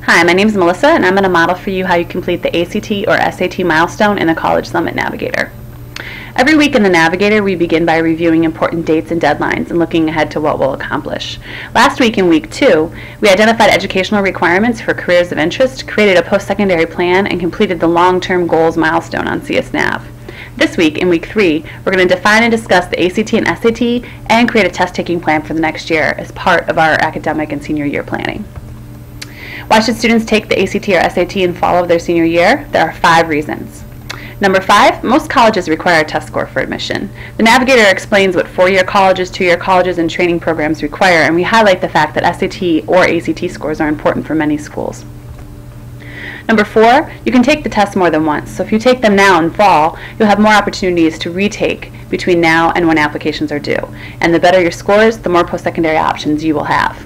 Hi, my name is Melissa, and I'm going to model for you how you complete the ACT or SAT milestone in the College Summit Navigator. Every week in the Navigator, we begin by reviewing important dates and deadlines and looking ahead to what we'll accomplish. Last week in week 2, we identified educational requirements for careers of interest, created a post-secondary plan, and completed the long-term goals milestone on CSNav. This week, in week 3, we're going to define and discuss the ACT and SAT and create a test-taking plan for the next year as part of our academic and senior year planning. Why should students take the ACT or SAT in fall of their senior year? There are 5 reasons. Number 5, most colleges require a test score for admission. The Navigator explains what 4-year colleges, 2-year colleges, and training programs require, and we highlight the fact that SAT or ACT scores are important for many schools. Number 4, you can take the test more than once. So if you take them now in fall, you'll have more opportunities to retake between now and when applications are due. And the better your scores, the more post-secondary options you will have.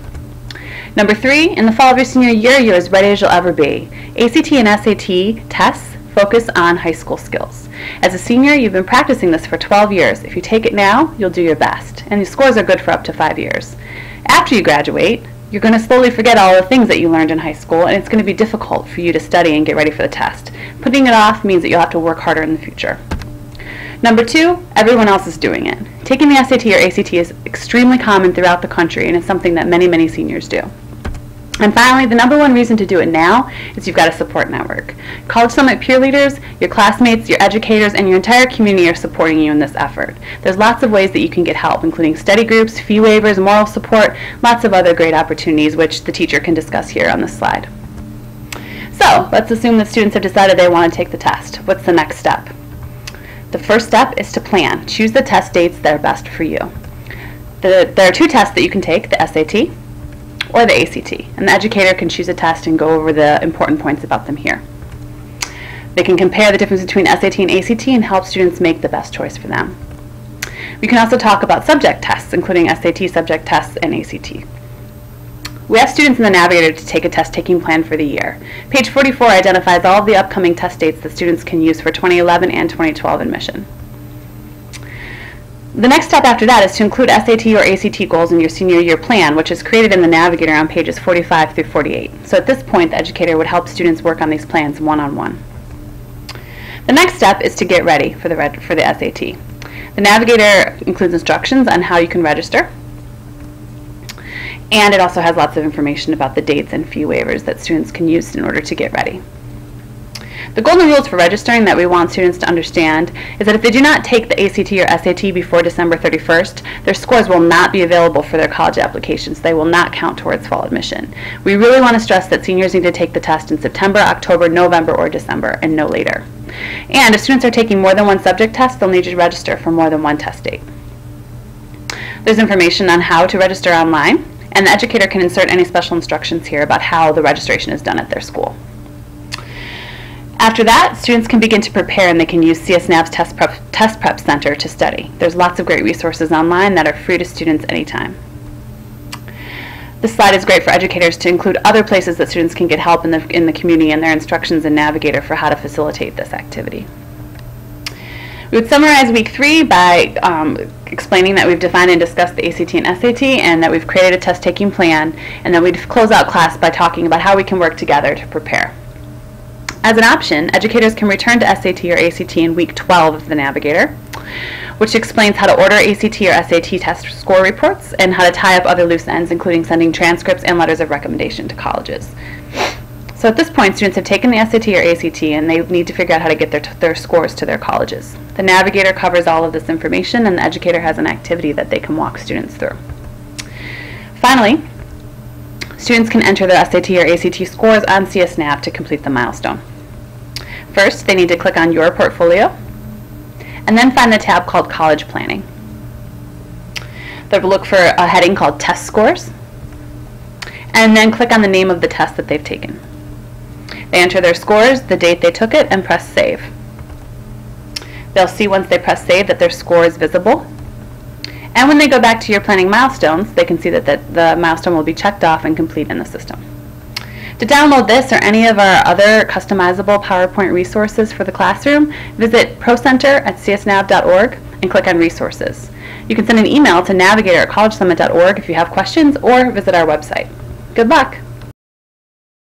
Number 3, in the fall of your senior year, you're as ready as you'll ever be. ACT and SAT tests focus on high school skills. As a senior, you've been practicing this for 12 years. If you take it now, you'll do your best. And the scores are good for up to 5 years. After you graduate, you're going to slowly forget all the things that you learned in high school, and it's going to be difficult for you to study and get ready for the test. Putting it off means that you'll have to work harder in the future. Number 2, everyone else is doing it. Taking the SAT or ACT is extremely common throughout the country, and it's something that many seniors do. And finally, the number 1 reason to do it now is you've got a support network. College Summit peer leaders, your classmates, your educators, and your entire community are supporting you in this effort. There's lots of ways that you can get help, including study groups, fee waivers, moral support, lots of other great opportunities which the teacher can discuss here on this slide. So, let's assume that students have decided they want to take the test. What's the next step? The first step is to plan. Choose the test dates that are best for you. There are 2 tests that you can take, the SAT or the ACT, and the educator can choose a test and go over the important points about them here. They can compare the difference between SAT and ACT and help students make the best choice for them. We can also talk about subject tests, including SAT subject tests and ACT. We ask students in the Navigator to take a test-taking plan for the year. Page 44 identifies all of the upcoming test dates that students can use for 2011 and 2012 admission. The next step after that is to include SAT or ACT goals in your senior year plan, which is created in the Navigator on pages 45 through 48. So at this point, the educator would help students work on these plans one-on-one. The next step is to get ready for the SAT. The Navigator includes instructions on how you can register, and it also has lots of information about the dates and fee waivers that students can use in order to get ready. The golden rules for registering that we want students to understand is that if they do not take the ACT or SAT before December 31st, their scores will not be available for their college applications. They will not count towards fall admission. We really want to stress that seniors need to take the test in September, October, November, or December, and no later. And if students are taking more than 1 subject test, they'll need to register for more than 1 test date. There's information on how to register online, and the educator can insert any special instructions here about how the registration is done at their school. After that, students can begin to prepare, and they can use CSNav's Test Prep Center to study. There's lots of great resources online that are free to students anytime. This slide is great for educators to include other places that students can get help in the community and their instructions in Navigator for how to facilitate this activity. We would summarize week 3 by explaining that we've defined and discussed the ACT and SAT, and that we've created a test-taking plan, and then we'd close out class by talking about how we can work together to prepare. As an option, educators can return to SAT or ACT in week 12 of the Navigator, which explains how to order ACT or SAT test score reports and how to tie up other loose ends, including sending transcripts and letters of recommendation to colleges. So at this point, students have taken the SAT or ACT, and they need to figure out how to get their scores to their colleges. The Navigator covers all of this information, and the educator has an activity that they can walk students through. Finally, students can enter their SAT or ACT scores on CSNav to complete the milestone. First, they need to click on Your Portfolio, and then find the tab called College Planning. They'll look for a heading called Test Scores, and then click on the name of the test that they've taken. They enter their scores, the date they took it, and press Save. They'll see once they press Save that their score is visible. And when they go back to your planning milestones, they can see that the milestone will be checked off and complete in the system. To download this or any of our other customizable PowerPoint resources for the classroom, visit procenter@csnav.org and click on Resources. You can send an email to navigator@collegesummit.org if you have questions, or visit our website. Good luck!